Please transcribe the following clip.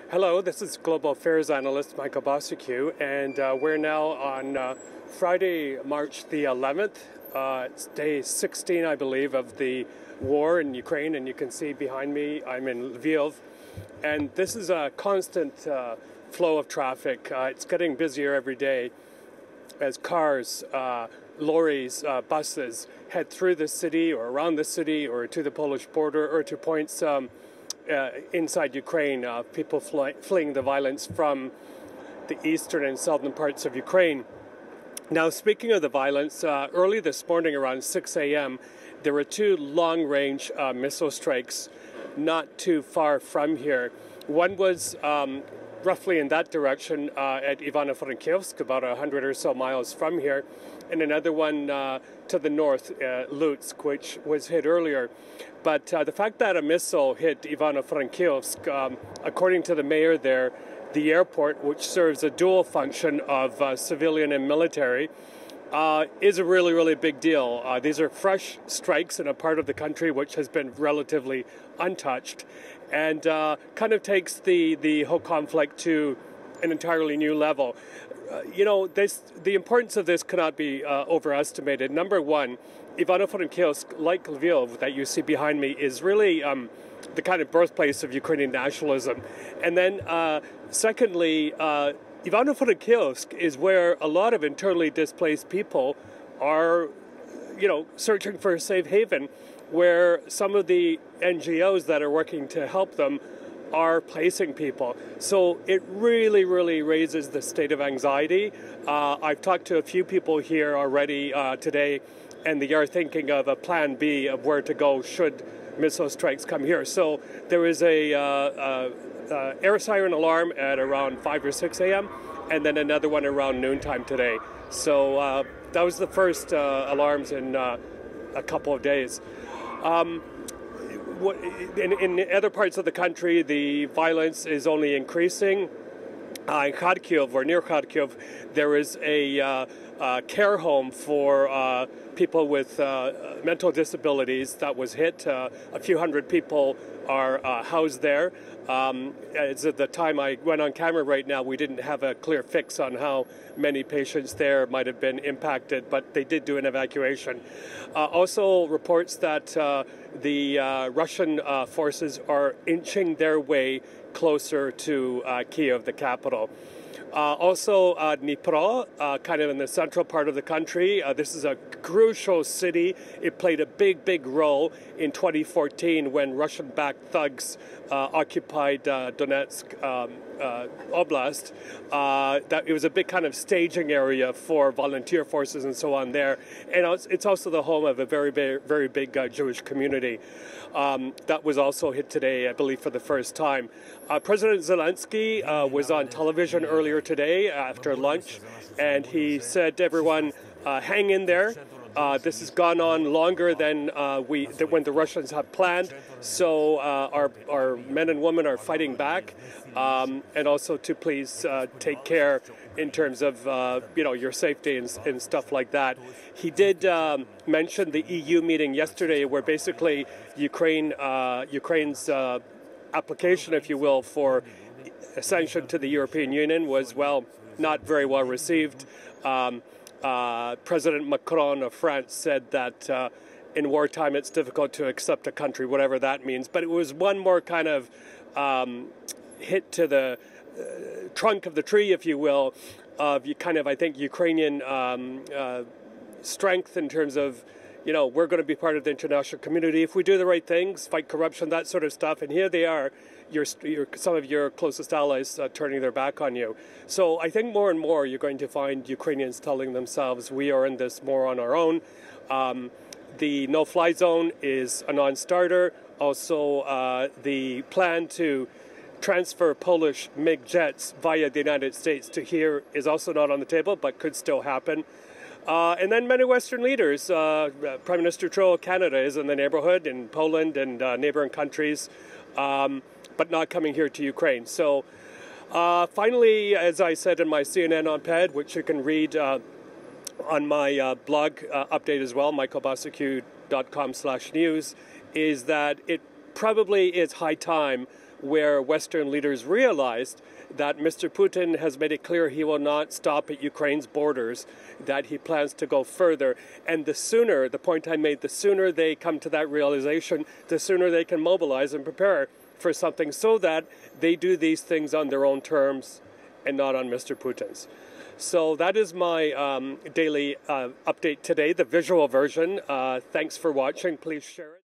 Hello, this is Global Affairs Analyst Michael Bociurkiw, and we're now on Friday, March the 11th. It's day 16, I believe, of the war in Ukraine, and you can see behind me I'm in Lviv. And this is a constant flow of traffic. It's getting busier every day as cars, lorries, buses head through the city or around the city or to the Polish border or to points inside Ukraine, people fleeing the violence from the eastern and southern parts of Ukraine. Now, speaking of the violence, early this morning around 6 a.m., there were two long-range missile strikes not too far from here. One was roughly in that direction at Ivano-Frankivsk, about 100 or so miles from here, and another one to the north, Lutsk, which was hit earlier. But the fact that a missile hit Ivano-Frankivsk, according to the mayor there, the airport, which serves a dual function of civilian and military, is a really, really big deal. These are fresh strikes in a part of the country which has been relatively untouched, and kind of takes the whole conflict to an entirely new level. The importance of this cannot be overestimated. Number one, Ivano-Frankivsk, like Lviv that you see behind me, is really the kind of birthplace of Ukrainian nationalism. And then secondly, Ivano-Frankivsk is where a lot of internally displaced people are, searching for a safe haven, where some of the NGOs that are working to help them are placing people. So it really, really raises the state of anxiety. I've talked to a few people here already today, and they are thinking of a plan B of where to go should missile strikes come here. So there is a air siren alarm at around 5 or 6 a.m., and then another one around noontime today. So that was the first alarms in a couple of days. In other parts of the country, the violence is only increasing. In Kharkiv, or near Kharkiv, there is a care home for people with mental disabilities that was hit. A few hundred people are housed there. As at the time I went on camera right now, we didn't have a clear fix on how many patients there might have been impacted, but they did do an evacuation. Also reports that the Russian forces are inching their way closer to Kiev, the capital. Also, Dnipro, kind of in the central part of the country. This is a crucial city. It played a big role in 2014 when Russian-backed thugs occupied Donetsk Oblast. That it was a big kind of staging area for volunteer forces and so on there. And it's also the home of a very big Jewish community. That was also hit today, I believe, for the first time. President Zelensky was on television earlier today after lunch, and he said to everyone, hang in there. This has gone on longer than when the Russians have planned, so our men and women are fighting back, and also to please take care in terms of your safety and stuff like that. He did mention the EU meeting yesterday, where basically Ukraine's application, if you will, for accession to the European Union was, not very well received. President Macron of France said that in wartime it's difficult to accept a country, whatever that means. But it was one more kind of hit to the trunk of the tree, if you will, of I think, Ukrainian strength in terms of, we're going to be part of the international community if we do the right things, fight corruption, that sort of stuff. And here they are, some of your closest allies turning their back on you. So I think more and more you're going to find Ukrainians telling themselves, we are in this more on our own. The no-fly zone is a non-starter. Also, the plan to transfer Polish MiG jets via the United States to here is also not on the table, but could still happen. And then many Western leaders, Prime Minister Trudeau of Canada is in the neighborhood, in Poland and neighboring countries, but not coming here to Ukraine. So finally, as I said in my CNN op-ed, which you can read on my blog update as well, michaelbociurkiw.com/news, is that it probably is high time where Western leaders realized that Mr. Putin has made it clear he will not stop at Ukraine's borders, that he plans to go further. And the sooner, the point I made, the sooner they come to that realization, the sooner they can mobilize and prepare for something so that they do these things on their own terms and not on Mr. Putin's. So that is my daily update today, the visual version. Thanks for watching. Please share it.